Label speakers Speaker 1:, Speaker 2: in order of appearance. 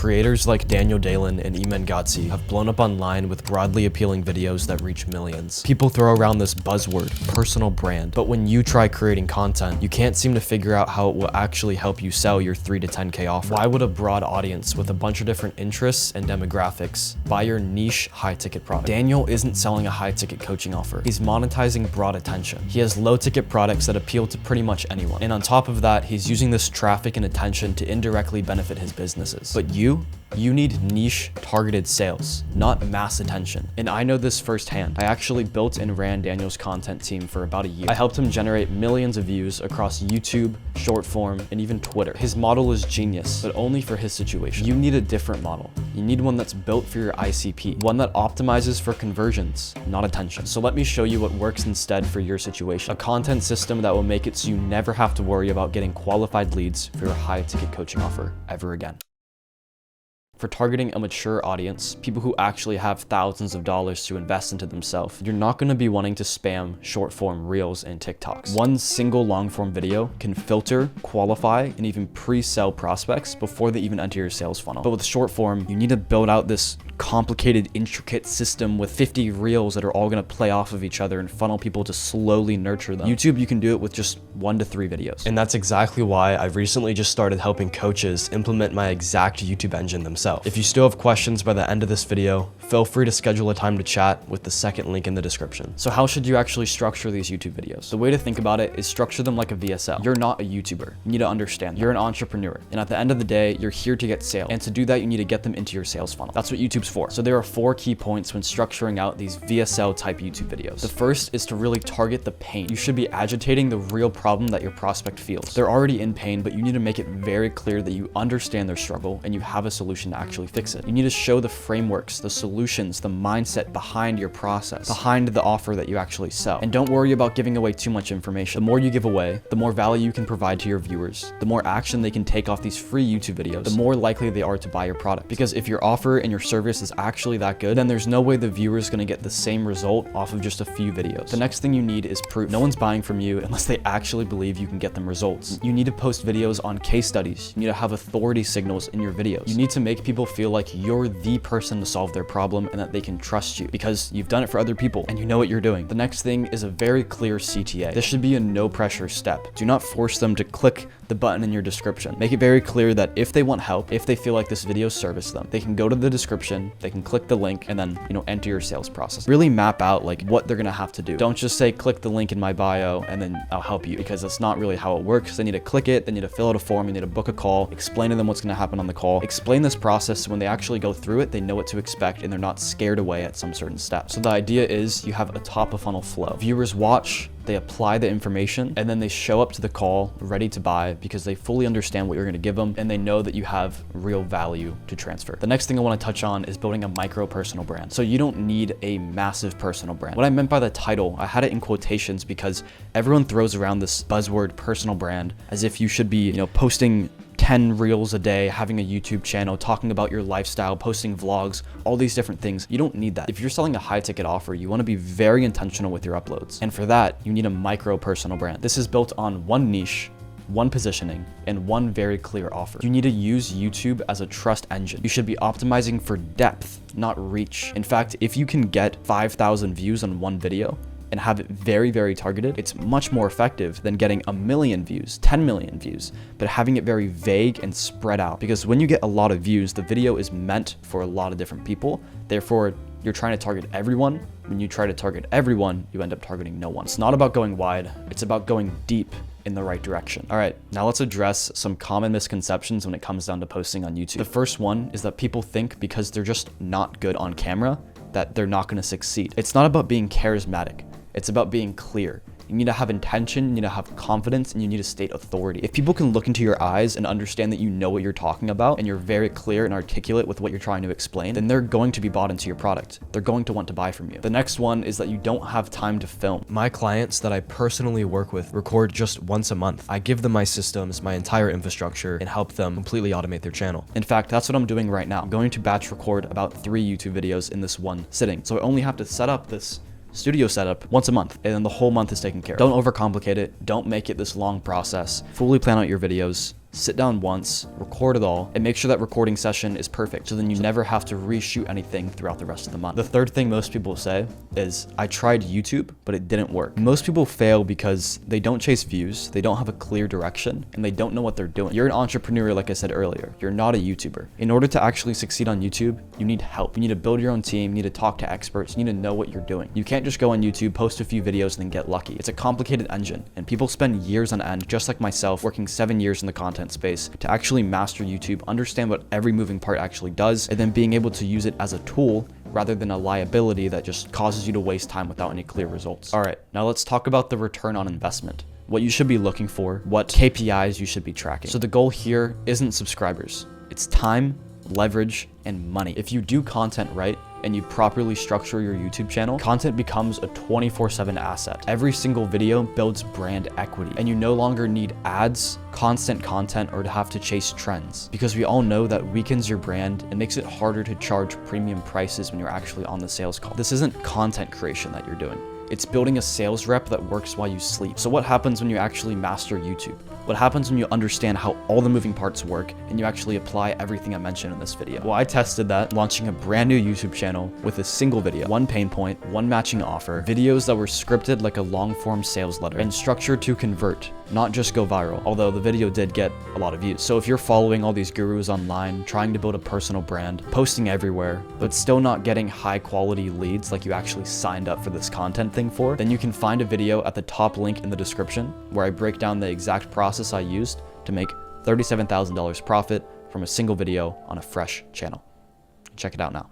Speaker 1: Creators like Daniel Dalen and Iman Gadzhi have blown up online with broadly appealing videos that reach millions. People throw around this buzzword, personal brand, but when you try creating content, you can't seem to figure out how it will actually help you sell your 3 to 10K offer. Why would a broad audience with a bunch of different interests and demographics buy your niche high-ticket product? Daniel isn't selling a high-ticket coaching offer. He's monetizing broad attention. He has low-ticket products that appeal to pretty much anyone. And on top of that, he's using this traffic and attention to indirectly benefit his businesses. But you need niche targeted sales, not mass attention. And I know this firsthand. I actually built and ran Daniel's content team for about a year. I helped him generate millions of views across YouTube, short form, and even Twitter. His model is genius, but only for his situation. You need a different model. You need one that's built for your ICP, one that optimizes for conversions, not attention. So let me show you what works instead for your situation. A content system that will make it so you never have to worry about getting qualified leads for your high ticket coaching offer ever again. For targeting a mature audience, people who actually have thousands of dollars to invest into themselves, you're not going to be wanting to spam short form reels and TikToks. One single long form video can filter, qualify, and even pre-sell prospects before they even enter your sales funnel. But with short form, you need to build out this complicated, intricate system with 50 reels that are all going to play off of each other and funnel people to slowly nurture them. YouTube, you can do it with just 1 to 3 videos. And that's exactly why I've recently just started helping coaches implement my exact YouTube engine themselves. If you still have questions by the end of this video, feel free to schedule a time to chat with the second link in the description. So how should you actually structure these YouTube videos? The way to think about it is structure them like a VSL. You're not a YouTuber. You need to understand. You're an entrepreneur. And at the end of the day, you're here to get sales. And to do that, you need to get them into your sales funnel. That's what YouTube's for. So there are 4 key points when structuring out these VSL type YouTube videos. The first is to really target the pain. You should be agitating the real problem that your prospect feels. They're already in pain, but you need to make it very clear that you understand their struggle and you have a solution to actually fix it. You need to show the frameworks, the solutions, the mindset behind your process, behind the offer that you actually sell. And don't worry about giving away too much information. The more you give away, the more value you can provide to your viewers, the more action they can take off these free YouTube videos, the more likely they are to buy your product. Because if your offer and your service is actually that good, then there's no way the viewer is going to get the same result off of just a few videos. The next thing you need is proof. No one's buying from you unless they actually believe you can get them results. You need to post videos on case studies. You need to have authority signals in your videos. You need to make people feel like you're the person to solve their problem and that they can trust you because you've done it for other people and you know what you're doing. The next thing is a very clear CTA. This should be a no pressure step. Do not force them to click the button in your description. Make it very clear that if they want help, if they feel like this video serviced them, they can go to the description, they can click the link and then, enter your sales process. Really map out like what they're gonna have to do. Don't just say, click the link in my bio and then I'll help you, because that's not really how it works. They need to click it, they need to fill out a form, they need to book a call, explain to them what's gonna happen on the call, explain this process so when they actually go through it, they know what to expect and they're not scared away at some certain steps. So the idea is you have a top of funnel flow. Viewers watch, they apply the information, and then they show up to the call ready to buy because they fully understand what you're going to give them and they know that you have real value to transfer. The next thing I want to touch on is building a micro personal brand. So you don't need a massive personal brand. What I meant by the title, I had it in quotations because everyone throws around this buzzword personal brand as if you should be, posting 10 reels a day, having a YouTube channel, talking about your lifestyle, posting vlogs, all these different things. You don't need that. If you're selling a high ticket offer, you want to be very intentional with your uploads. And for that, you need a micro personal brand. This is built on one niche, one positioning, and one very clear offer. You need to use YouTube as a trust engine. You should be optimizing for depth, not reach. In fact, if you can get 5,000 views on one video, and have it very, very targeted, it's much more effective than getting 1 million views, 10 million views, but having it very vague and spread out. Because when you get a lot of views, the video is meant for a lot of different people. Therefore, you're trying to target everyone. When you try to target everyone, you end up targeting no one. It's not about going wide, it's about going deep in the right direction. All right, now let's address some common misconceptions when it comes down to posting on YouTube. The first one is that people think because they're just not good on camera, that they're not gonna succeed. It's not about being charismatic. It's about being clear. You need to have intention, you need to have confidence, and you need to state authority. If people can look into your eyes and understand that you know what you're talking about and you're very clear and articulate with what you're trying to explain, then they're going to be bought into your product. They're going to want to buy from you. The next one is that you don't have time to film. My clients that I personally work with record just once a month. I give them my systems, my entire infrastructure, and help them completely automate their channel. In fact, that's what I'm doing right now. I'm going to batch record about 3 YouTube videos in this one sitting. So I only have to set up this studio setup once a month, and then the whole month is taken care of. Don't overcomplicate it. Don't make it this long process. Fully plan out your videos. sit down once, record it all, and make sure that recording session is perfect, so then you never have to reshoot anything throughout the rest of the month. The third thing most people say is, I tried YouTube, but it didn't work. Most people fail because they don't chase views, they don't have a clear direction, and they don't know what they're doing. You're an entrepreneur, like I said earlier. You're not a YouTuber. In order to actually succeed on YouTube, you need help. You need to build your own team, you need to talk to experts, you need to know what you're doing. You can't just go on YouTube, post a few videos, and then get lucky. It's a complicated engine, and people spend years on end, just like myself, working 7 years in the content space to actually master YouTube, understand what every moving part actually does, and then being able to use it as a tool rather than a liability that just causes you to waste time without any clear results. All right, now let's talk about the return on investment. What you should be looking for, what KPIs you should be tracking. So the goal here isn't subscribers, it's time, leverage, and money. If you do content right, and you properly structure your YouTube channel, content becomes a 24/7 asset. Every single video builds brand equity, and you no longer need ads, constant content, or to have to chase trends, because we all know that weakens your brand and makes it harder to charge premium prices when you're actually on the sales call. This isn't content creation that you're doing. It's building a sales rep that works while you sleep. So what happens when you actually master YouTube? What happens when you understand how all the moving parts work and you actually apply everything I mentioned in this video? Well, I tested that launching a brand new YouTube channel with a single video, one pain point, one matching offer, videos that were scripted like a long form sales letter, and structured to convert, not just go viral, although the video did get a lot of views. So if you're following all these gurus online, trying to build a personal brand, posting everywhere, but still not getting high quality leads like you actually signed up for this content thing for, then you can find a video at the top link in the description where I break down the exact process I used to make $37,000 profit from a single video on a fresh channel. Check it out now.